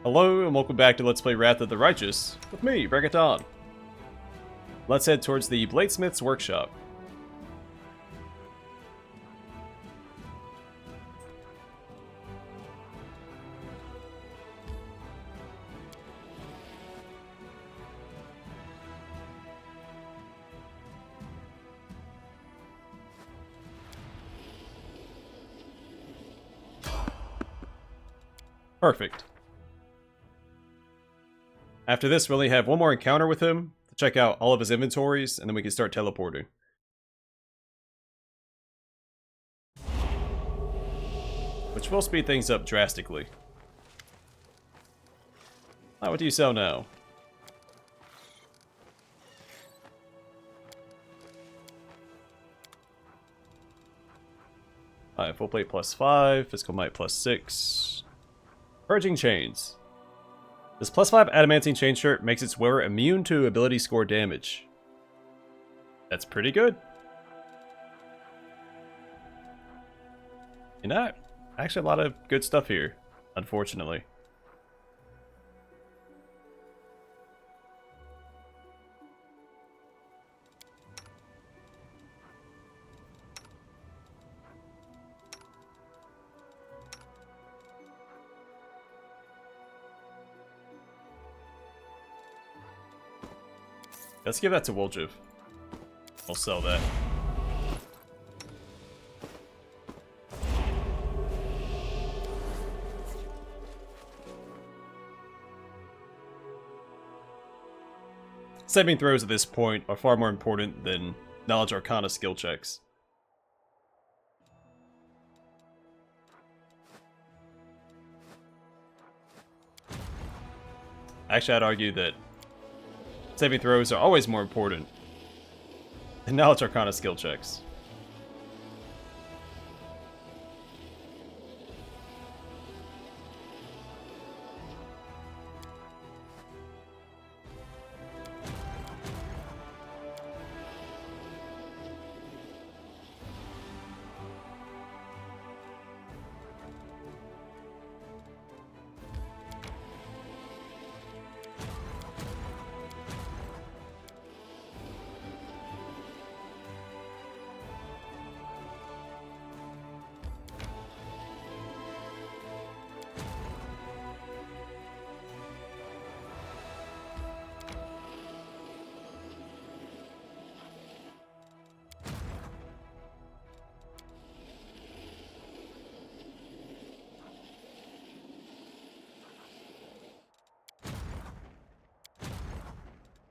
Hello and welcome back to Let's Play Wrath of the Righteous with me, Bregaton. Let's head towards the Bladesmith's workshop. Perfect. After this, we only have one more encounter with him to check out all of his inventories, and then we can start teleporting. Which will speed things up drastically. What do you sell now? Alright, full plate +5, physical might +6. Purging chains. This +5 adamantine chain shirt makes its wearer immune to ability score damage. That's pretty good. You know, actually a lot of good stuff here, unfortunately. Let's give that to Woljiv. We'll sell that. Saving throws at this point are far more important than Knowledge Arcana skill checks. Actually, I'd argue that saving throws are always more important than Knowledge Arcana skill checks.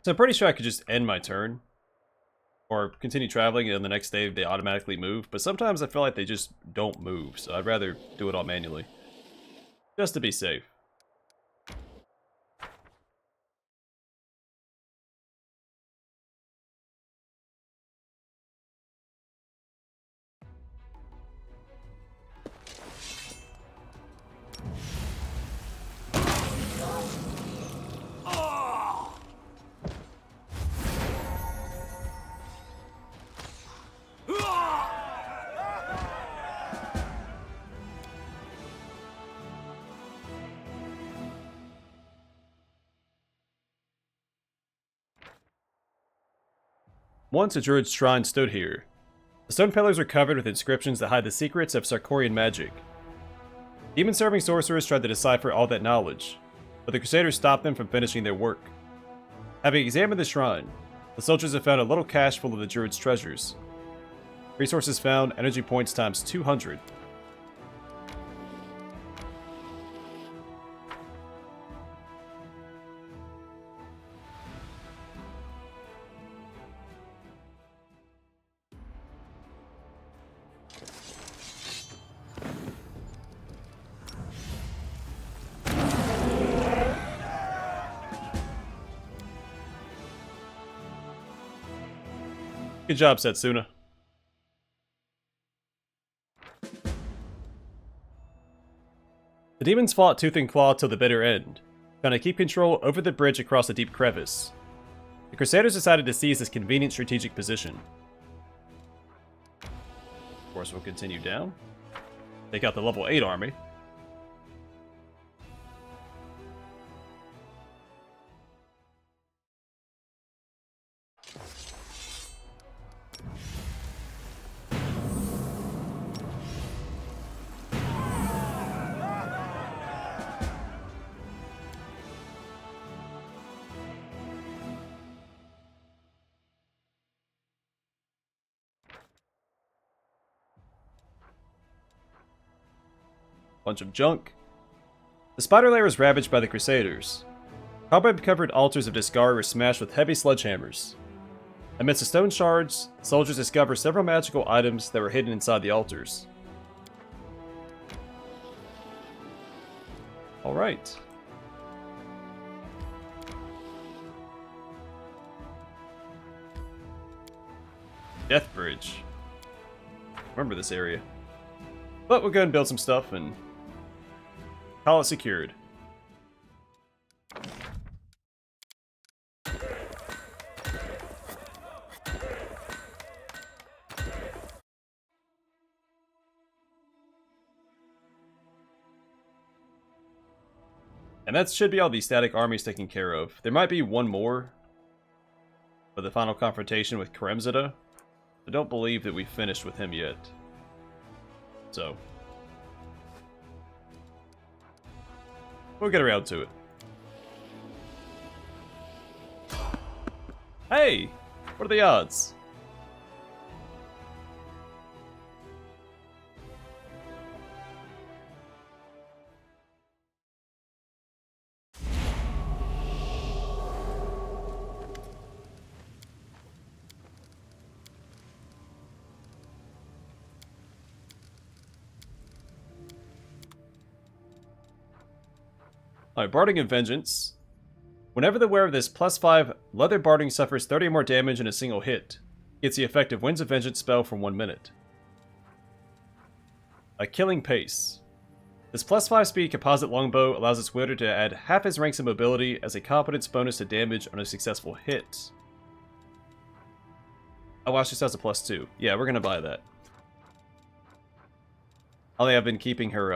So I'm pretty sure I could just end my turn, or continue traveling, and the next day they automatically move, but sometimes I feel like they just don't move, so I'd rather do it all manually. Just to be safe. Once a druid's shrine stood here. The stone pillars are covered with inscriptions that hide the secrets of Sarkorian magic. Demon-serving sorcerers tried to decipher all that knowledge, but the Crusaders stopped them from finishing their work. Having examined the shrine, the soldiers have found a little cache full of the druid's treasures. Resources found, energy points times 200. Good job, Setsuna. The demons fought tooth and claw till the bitter end, trying to keep control over the bridge across a deep crevice. The Crusaders decided to seize this convenient strategic position. Of course, we'll continue down. Take out the level 8 army. Bunch of junk. The spider lair was ravaged by the Crusaders. Cobweb-covered altars of Disgar were smashed with heavy sledgehammers. Amidst the stone shards, soldiers discovered several magical items that were hidden inside the altars. Alright. Death Bridge. Remember this area. But we'll go and build some stuff and call it secured. And that should be all the static armies taken care of. There might be one more for the final confrontation with Kremzida. I don't believe that we finished with him yet. So we'll get around to it. Hey! What are the odds? Alright, Barding and Vengeance. Whenever the wearer of this +5 leather barding suffers 30 more damage in a single hit, gets the effect of Winds of Vengeance spell for 1 minute. A Killing Pace. This +5 speed composite longbow allows its wielder to add half his ranks of mobility as a competence bonus to damage on a successful hit. Oh wow, she still has a +2. Yeah, we're gonna buy that. Only I've been keeping her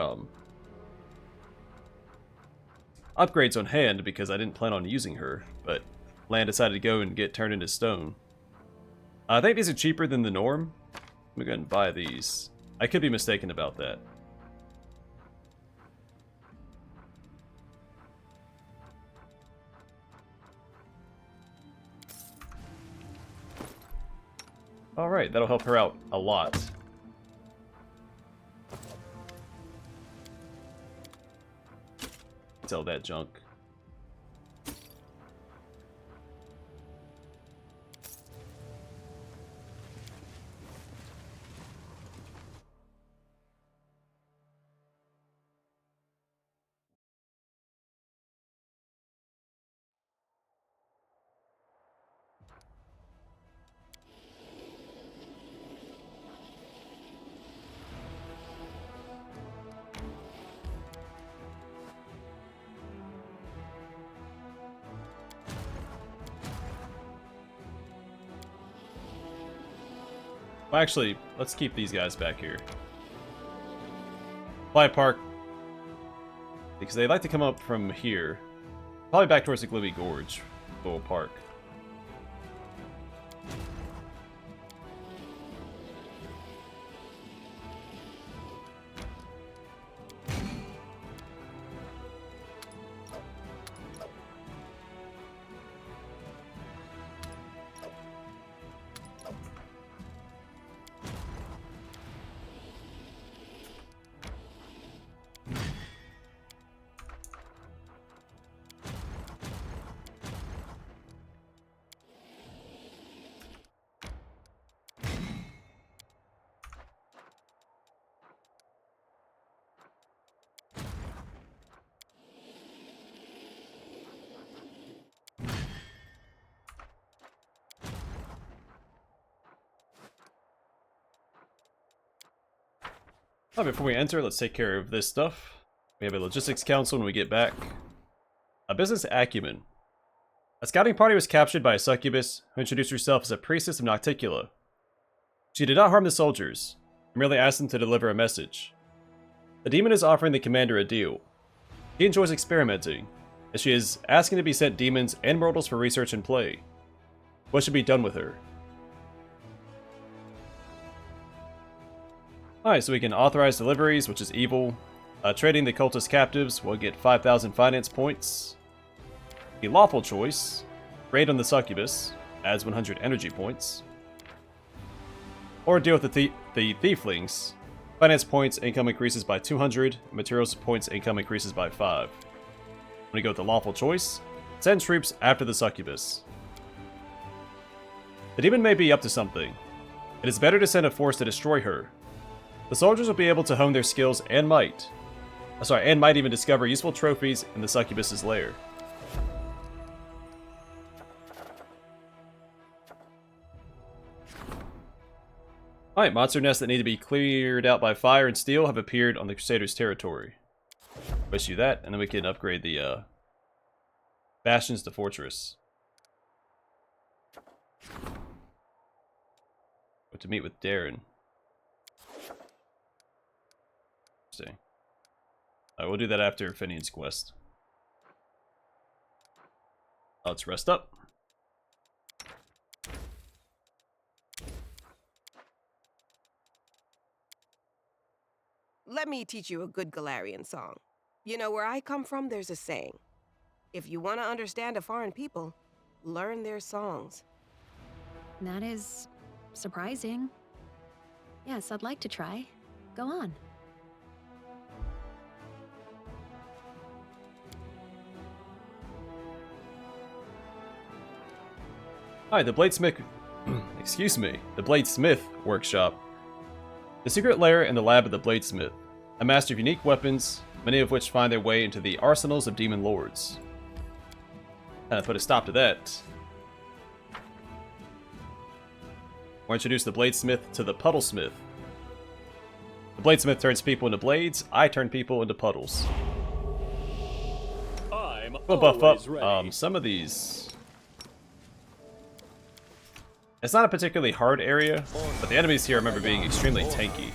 upgrades on hand because I didn't plan on using her, but land decided to go and get turned into stone. I think these are cheaper than the norm. Let me go ahead and buy these. I could be mistaken about that. Alright, that'll help her out a lot. Sell that junk. Well, actually, let's keep these guys back here. Fly Park, because they like to come up from here. Probably back towards the Gloomy Gorge, Little Park. Oh, before we enter, let's take care of this stuff. We have a logistics council when we get back. A business acumen. A scouting party was captured by a succubus who introduced herself as a priestess of Nocticula. She did not harm the soldiers, merely asked them to deliver a message. The demon is offering the commander a deal. He enjoys experimenting, as she is asking to be sent demons and mortals for research and play. What should be done with her? Alright, so we can authorize deliveries, which is evil. Trading the cultist captives will get 5,000 finance points. The lawful choice, raid on the succubus, adds 100 energy points. Or deal with the thieflings, Finance points income increases by 200. Materials points income increases by 5. When you go with the lawful choice, send troops after the succubus. The demon may be up to something. It is better to send a force to destroy her. The soldiers will be able to hone their skills and might. And might even discover useful trophies in the succubus's lair. Alright, monster nests that need to be cleared out by fire and steel have appeared on the Crusaders' territory. Wish you that, and then we can upgrade the bastions to fortress. But to meet with Darren. Interesting. Alright, we'll do that after Finnean's quest. Let's rest up. Let me teach you a good Galarian song. You know, where I come from, there's a saying. If you want to understand a foreign people, learn their songs. That is surprising. Yes, I'd like to try. Go on. Hi, the Bladesmith... excuse me. The Bladesmith workshop. The secret lair and the lab of the Bladesmith. A master of unique weapons, many of which find their way into the arsenals of demon lords. Kind of put a stop to that. We'll introduce the Bladesmith to the Puddlesmith. The Bladesmith turns people into blades, I turn people into puddles. We'll buff up some of these. It's not a particularly hard area, but the enemies here I remember being extremely tanky.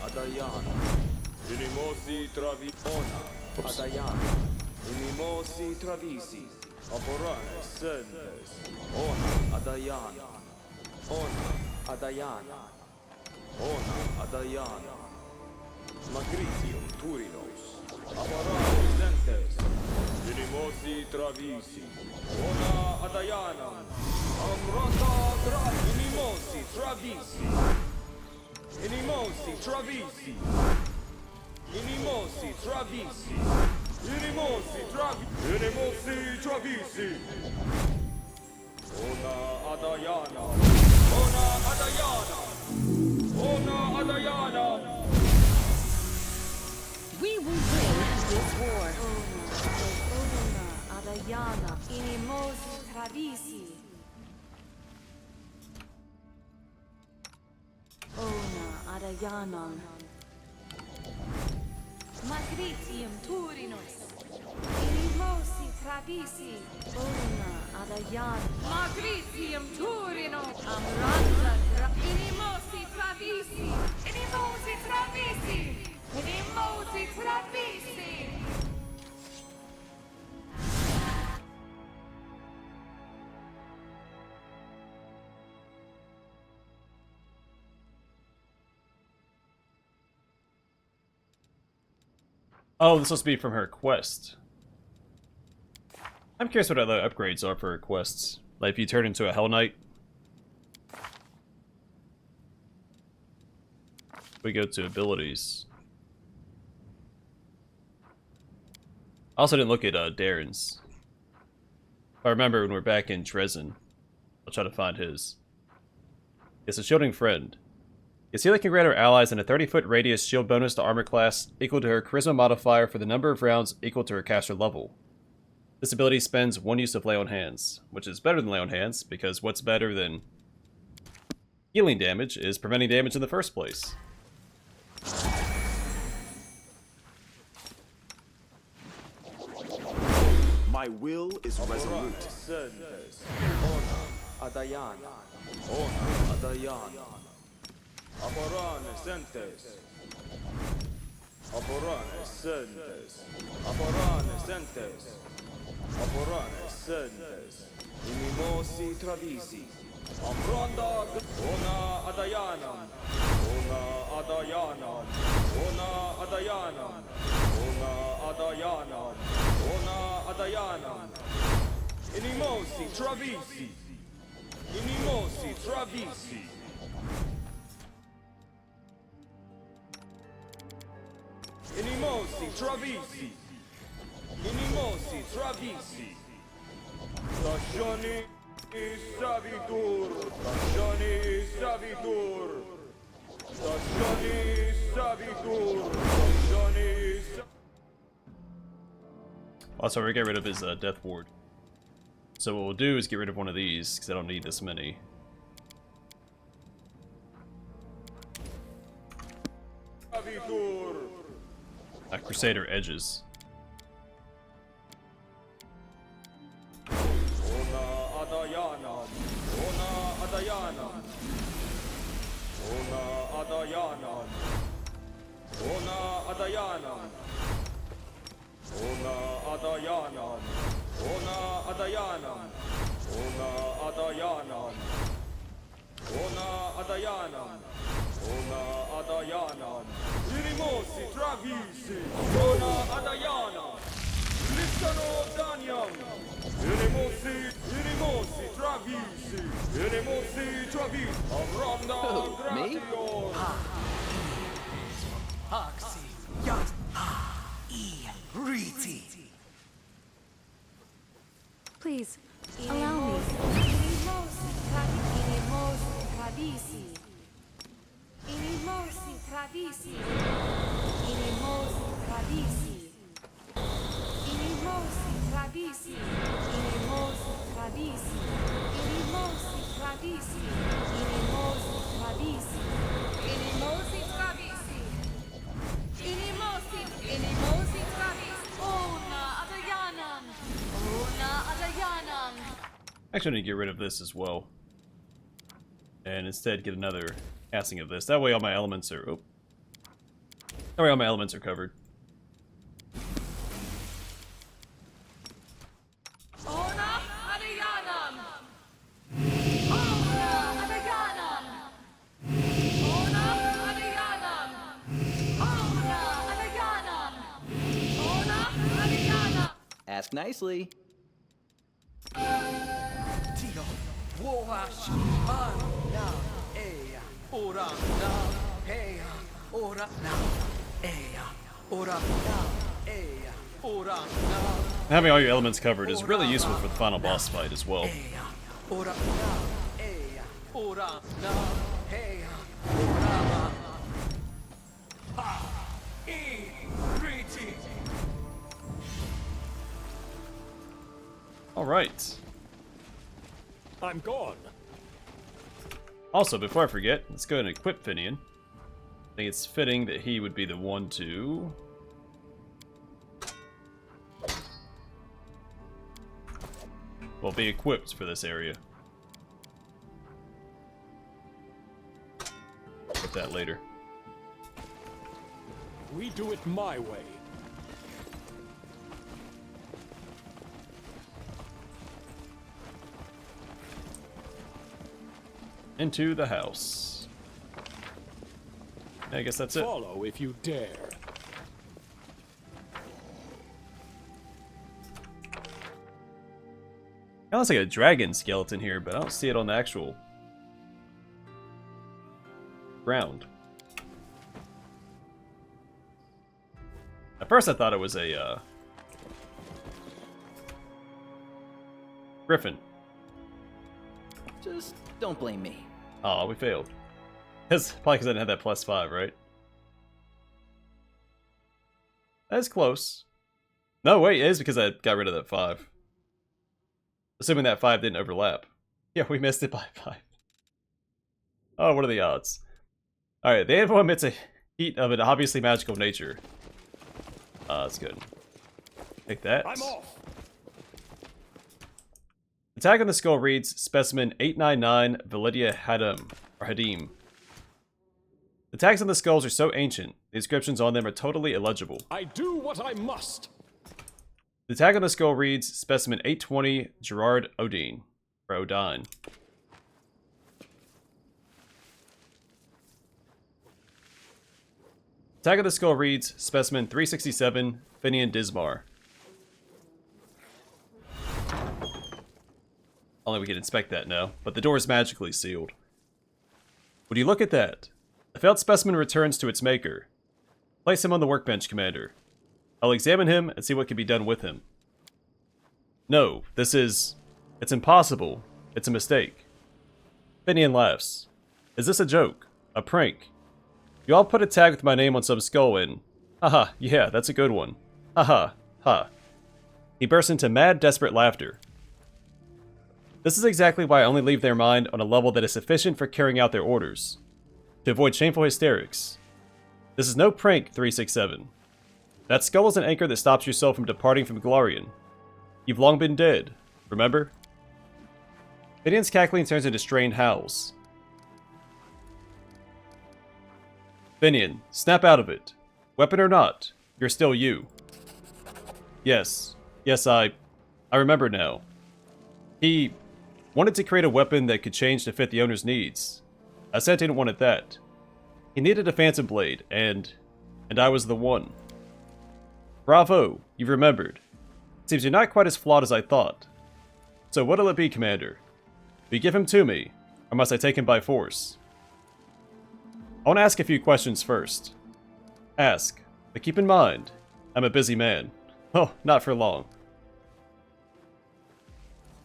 Inimosi travisi, ona adayanam, amrata tra, inimosi travisi, inimosi travisi, inimosi travisi, inimosi travisi, inimosi travisi, ona adayanam, ona adayanam, ona adayanam. We will win this war. Adayana, Inimosi Travisi. Ona Adayanam. Magritium Turinos. Inimosi Travisi. Ona Adayan. Magritium Turinos. Amranda. Inimosi Travisi. Inimosi Travisi. Inimosi Travisi. Oh, this must be from her quest. I'm curious what other upgrades are for her quests. Like if you turn into a Hell Knight. We go to abilities. I also didn't look at Darren's. If I remember when we're back in Dresden, I'll try to find his. It's a shielding friend. Yasila can grant her allies in a 30-foot radius shield bonus to armor class equal to her charisma modifier for the number of rounds equal to her caster level. This ability spends one use of Lay on Hands, which is better than Lay on Hands, because what's better than healing damage is preventing damage in the first place. My will is resolute. Aborane sentes. Aborane sentes. Aborane sentes. Aborane sentes. Inimosi travisi. Amranda ona adayanam. Ona adayanam. Ona adayanam. Ona adayanam. Ona adayanam. Inimosi travisi. Inimosi travisi. Inimosi Travisi. Inimosi Travisi. Stagioni Savitur. Stagioni Savitur. Stagioni Savitur. Stagioni Also, we're gonna get rid of his death ward. So what we'll do is get rid of one of these, because I don't need this many. Savitur. Crusader edges. Ona Adayana. Ona Adayana. Ona Adayana. Ona Adayana. Ona Adayana. Ona Adayana. Ona Adayana. Ona Adayana. Ona Adayana. Irimosi Travisi. Ona Adayana. Listano Danyam. Irimosi Travisi. Irimosi Travisi. Amranda Me? Gration. Oxy. Yat. Riti. Please, allow me. Inimosi Travisi. Inimosi Travisi. Inimosi Travisi. Inimosi Travisi. Inimosi Travisi. Inimosi Travisi. Inimosi Travisi. Inimosi Travisi. Inimosi Travisi. Ona Adayanan. Ona Adayanan. Actually, I need to get rid of this as well. And instead get another casting of this. That way all my elements are... Oh. That way all my elements are covered. Ona Adayanan. Ona Adayanan. Ona Adayanan. Ona Adayanan. Ona Adayanan. Ask nicely. Tio, woash, na, ea, ora, na, ea, ora, na, ea, ora, na, ea, ora, na, Having all your elements covered is really useful for the final boss fight as well. ea, ora, na, ea, ora, na, ea, ora, ha, e, riti. Alright. I'm gone. Also, before I forget, let's go ahead and equip Finnean. I think it's fitting that he would be the one to... well, be equipped for this area. Put that later. We do it my way. Into the house. I guess that's it. Follow if you dare. It looks like a dragon skeleton here, but I don't see it on the actual ground. At first I thought it was a griffin. Just don't blame me. Oh, we failed. That's probably because I didn't have that +5, right? That's close. No, wait, it is because I got rid of that 5. Assuming that 5 didn't overlap. Yeah, we missed it by 5. Oh, what are the odds? Alright, the anvil emits a heat of an obviously magical nature. That's good. Take that. I'm off. Attack on the skull reads Specimen 899 Validia Hadim, or Hadim. The tags on the skulls are so ancient, the inscriptions on them are totally illegible. I do what I must. The tag on the skull reads Specimen 820 Gerard Odin, or Odine. The tag on the skull reads Specimen 367 Finnean Dismar. Only we can inspect that now, but the door is magically sealed. Would you look at that? The failed specimen returns to its maker. Place him on the workbench, Commander. I'll examine him and see what can be done with him. No, it's impossible. It's a mistake. Finnean laughs. Is this a joke? A prank? You all put a tag with my name on some skull and... Haha, yeah, that's a good one. Haha, ha. He bursts into mad, desperate laughter. This is exactly why I only leave their mind on a level that is sufficient for carrying out their orders. To avoid shameful hysterics. This is no prank, 367. That skull is an anchor that stops your soul from departing from Golarion. You've long been dead, remember? Finnean's cackling turns into strained howls. Finnean, snap out of it. Weapon or not, you're still you. Yes, I remember now. He wanted to create a weapon that could change to fit the owner's needs. Sentient wanted that. He needed a phantom blade, and I was the one. Bravo, you've remembered. Seems you're not quite as flawed as I thought. So what'll it be, Commander? Will you give him to me, or must I take him by force? I want to ask a few questions first. Ask, but keep in mind, I'm a busy man. Oh, not for long.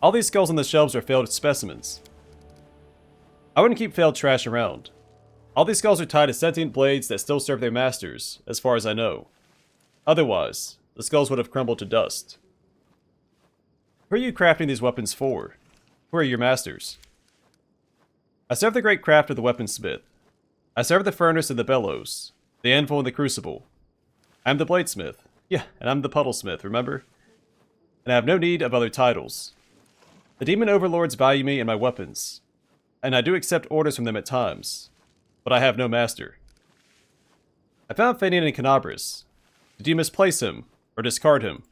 All these skulls on the shelves are failed specimens. I wouldn't keep failed trash around. All these skulls are tied to sentient blades that still serve their masters, as far as I know. Otherwise, the skulls would have crumbled to dust. Who are you crafting these weapons for? Who are your masters? I serve the great craft of the weaponsmith. I serve the furnace and the bellows, the anvil and the crucible. I am the bladesmith. Yeah, and I'm the puddlesmith, remember? And I have no need of other titles. The demon overlords value me and my weapons, and I do accept orders from them at times, but I have no master. I found Finnean in Canabris. Did you misplace him, or discard him?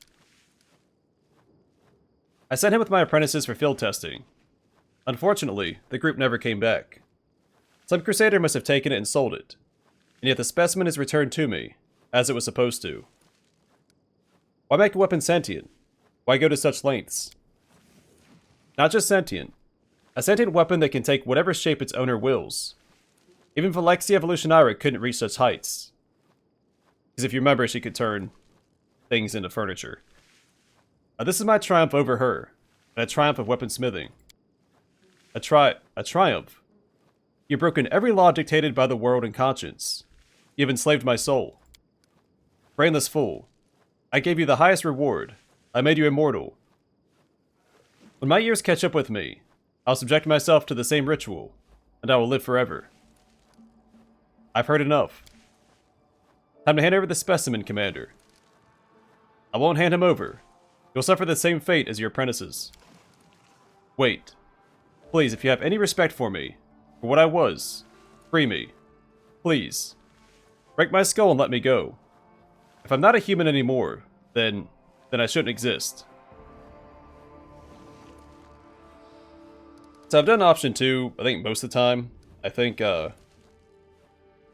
I sent him with my apprentices for field testing. Unfortunately, the group never came back. Some crusader must have taken it and sold it, and yet the specimen is returned to me, as it was supposed to. Why make a weapon sentient? Why go to such lengths? Not just sentient. A sentient weapon that can take whatever shape its owner wills. Even Velexia Evolutionaria couldn't reach such heights. Because if you remember, she could turn things into furniture. This is my triumph over her, and a triumph of weaponsmithing. A triumph. You've broken every law dictated by the world and conscience. You've enslaved my soul. Brainless fool. I gave you the highest reward. I made you immortal. When my years catch up with me, I'll subject myself to the same ritual, and I will live forever. I've heard enough. Time to hand over the specimen, Commander. I won't hand him over. You'll suffer the same fate as your apprentices. Wait. Please, if you have any respect for me, for what I was, free me. Please. Break my skull and let me go. If I'm not a human anymore, then I shouldn't exist. So I've done option 2, I think most of the time. I think, I'll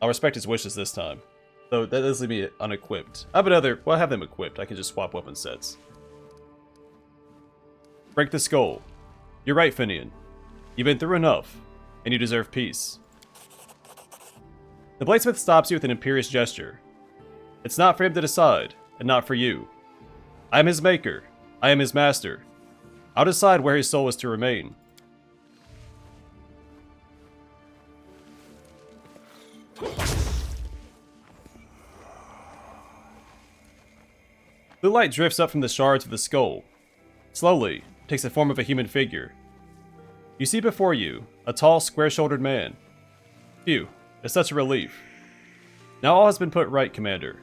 respect his wishes this time. Though that does leave me unequipped. I have them equipped. I can just swap weapon sets. Break the skull. You're right, Finnean. You've been through enough, and you deserve peace. The bladesmith stops you with an imperious gesture. It's not for him to decide, and not for you. I am his maker. I am his master. I'll decide where his soul is to remain. Blue light drifts up from the shards of the skull. Slowly, it takes the form of a human figure. You see before you, a tall, square-shouldered man. Phew, it's such a relief. Now all has been put right, Commander.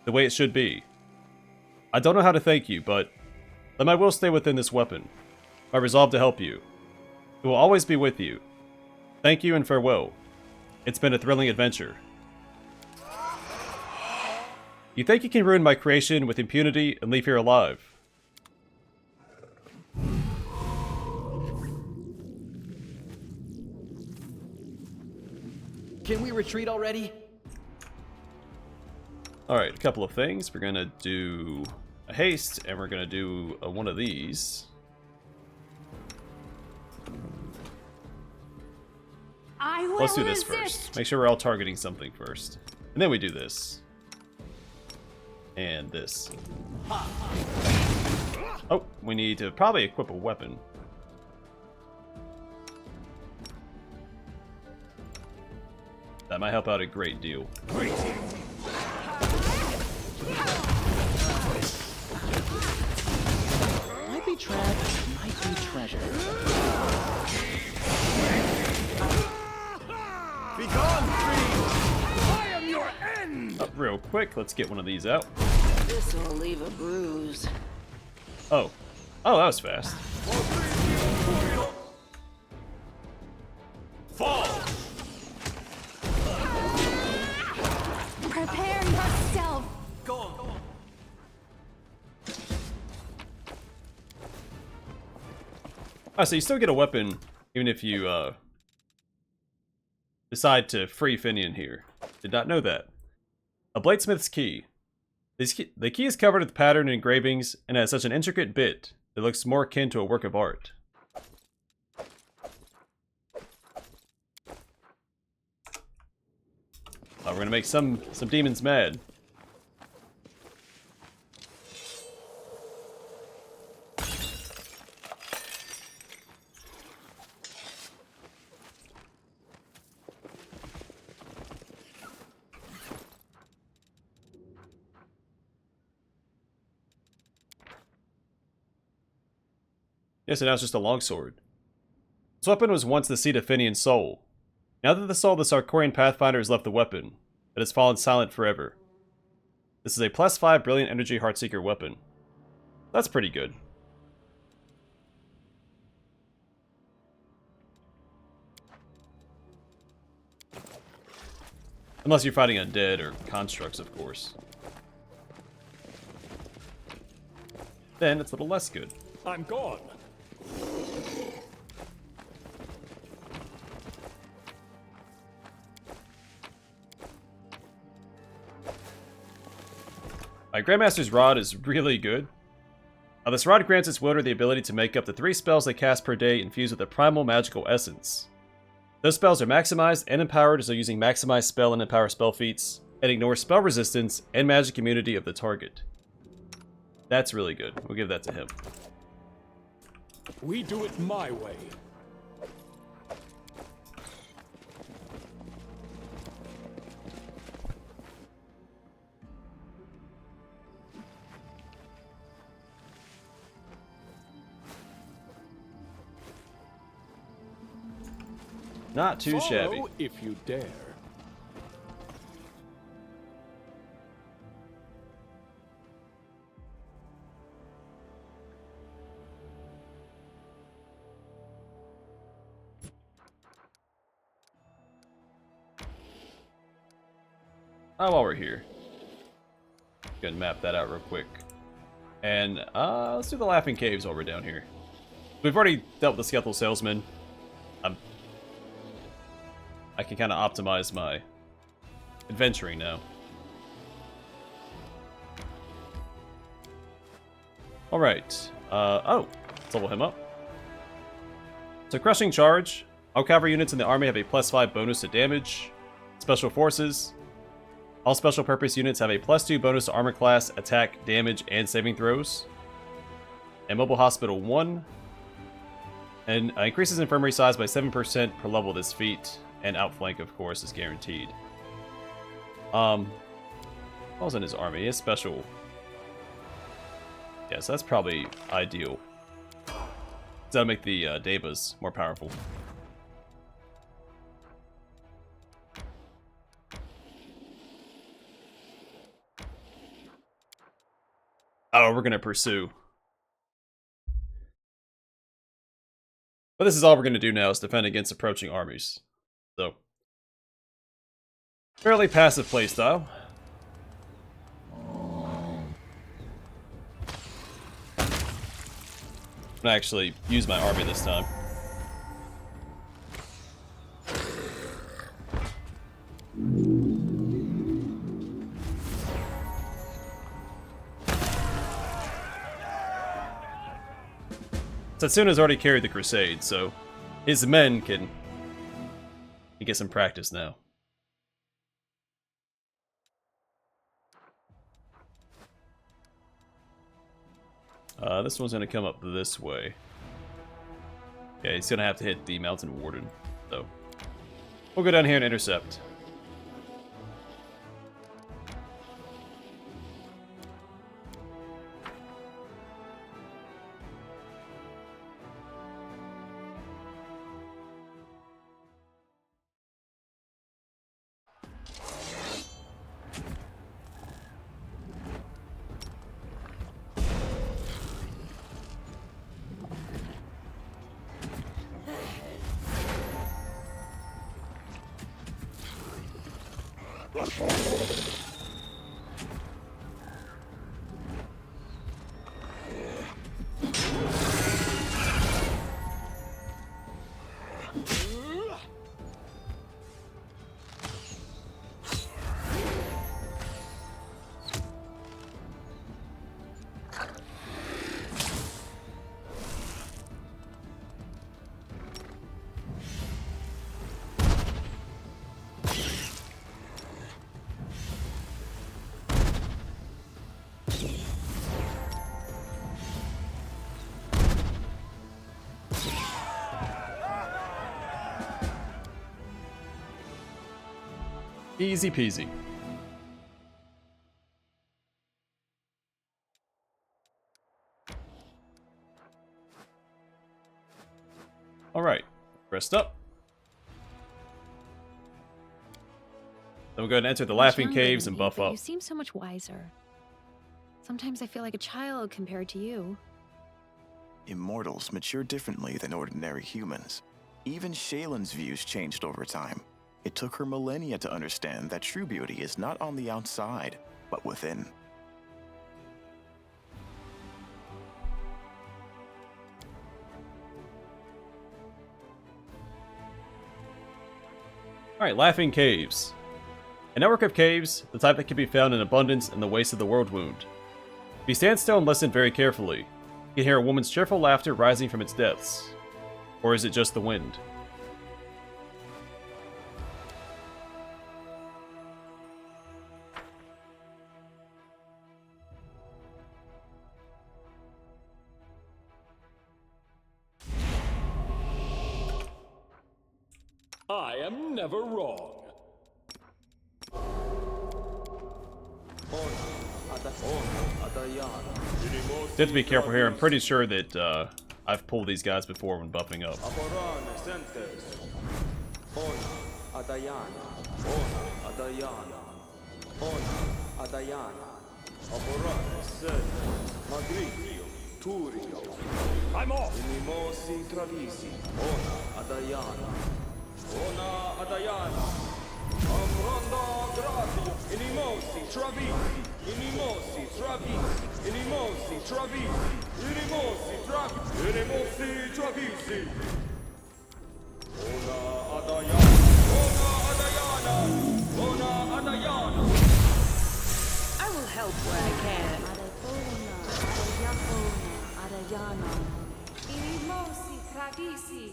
The way it should be. I don't know how to thank you, but let my will stay within this weapon. My resolve to help you. It will always be with you. Thank you and farewell. It's been a thrilling adventure. You think you can ruin my creation with impunity and leave here alive? Can we retreat already? Alright, a couple of things. We're gonna do a haste, and we're gonna do one of these. I will Let's do this resist. first. Make sure we're all targeting something first. And then we do this. And this. Oh, we need to probably equip a weapon. That might help out a great deal. Might be trash, might be treasure. Be gone, fiend! I am your end! Up real quick, let's get one of these out. This'll leave a bruise. Oh. Oh, that was fast. Fall! Prepare yourself. Go. Oh, so you still get a weapon even if you decide to free Finnean here. Did not know that. A Bladesmith's key. The key is covered with pattern and engravings and has such an intricate bit that looks more akin to a work of art. Oh, we're gonna make some demons mad. Yes, and now it's just a longsword. This weapon was once the seat of Finnean's soul. Now that the soul of the Sarkorian Pathfinder has left the weapon, it has fallen silent forever. This is a +5 Brilliant Energy Heartseeker weapon. That's pretty good. Unless you're fighting undead or constructs, of course. Then it's a little less good. I'm gone. My Grandmaster's Rod is really good. This rod grants its wielder the ability to make up to 3 spells they cast per day infused with a primal magical essence. Those spells are maximized and empowered, so using maximized spell and empower spell feats, and ignore spell resistance and magic immunity of the target. That's really good. We'll give that to him. We do it my way. Not too shabby. Follow if you dare. While we're here, go and map that out real quick. And let's do the Laughing Caves while we're down here. We've already dealt with the Skeletal Salesman. I can kind of optimize my adventuring now. Alright. Oh, let's level him up. So Crushing Charge. All cavalry units in the army have a +5 bonus to damage. Special Forces. All special purpose units have a +2 bonus to armor class, attack, damage, and saving throws. And Mobile Hospital 1. And increases infirmary size by 7% per level this feat. And outflank, of course, is guaranteed. What was in his army? He has special. Yeah, so that's probably ideal. That'll make the Devas more powerful. Oh, we're gonna pursue. But this is all we're gonna do now is defend against approaching armies. So, fairly passive playstyle. I'm gonna actually use my army this time. Satsuna's already carried the crusade, so his men can get some practice now. This one's gonna come up this way. Yeah, he's gonna have to hit the Mountain Warden, so we'll go down here and intercept. Easy peasy. Alright, rest up. Then we'll go ahead and enter the Laughing Much younger Caves than and me, buff but up. You seem so much wiser. Sometimes I feel like a child compared to you. Immortals mature differently than ordinary humans. Even Shaylin's views changed over time. It took her millennia to understand that true beauty is not on the outside, but within. Alright, Laughing Caves. A network of caves, the type that can be found in abundance in the Waste of the World Wound. If you stand still and listen very carefully, you can hear a woman's cheerful laughter rising from its depths. Or is it just the wind? I am never wrong. You have to be careful here. I'm pretty sure that I've pulled these guys before when buffing up. I'm off. Amronda gratia, inimosi, travisi, inimosi, travisi, inimosi, travisi, inimosi, travisi, inimosi, travisi. Ona Adayana, Ona Adayana, Ona Adayana. I will help where I can. Irimosi tradisi.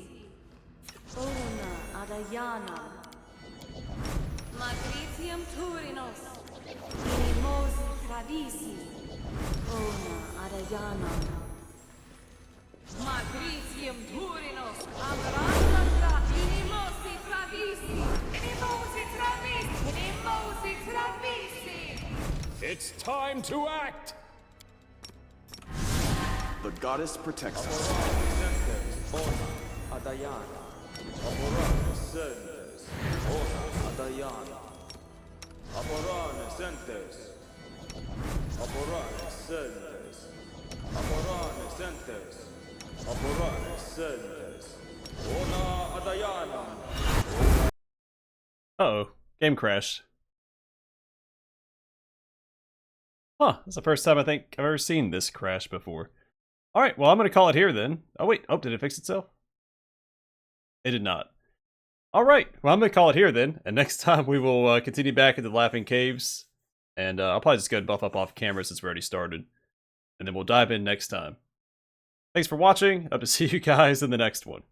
Ona Adayana. Magritium Turinos. Irimosi tradisi. Ona Adayana. Magritium Turinos. Amranda Irimosi tradisi. Irimosi tradisi. Irimosi tradisi. It's time to act. The goddess protects us. Ona Adayana. Amorane sentes. Ona Adayana. Amorane sentes. Amorane sentes. Amorane sentes. Amorane sentes. Ona Adayana. Uh-oh. Game crashed. Huh, that's the first time I think I've ever seen this crash before. Alright, well I'm gonna call it here then. Oh wait, oh, did it fix itself? It did not. Alright, well I'm gonna call it here then, and next time we will continue back into the Laughing Caves, and I'll probably just go and buff up off camera since we already started, and then we'll dive in next time. Thanks for watching, hope to see you guys in the next one.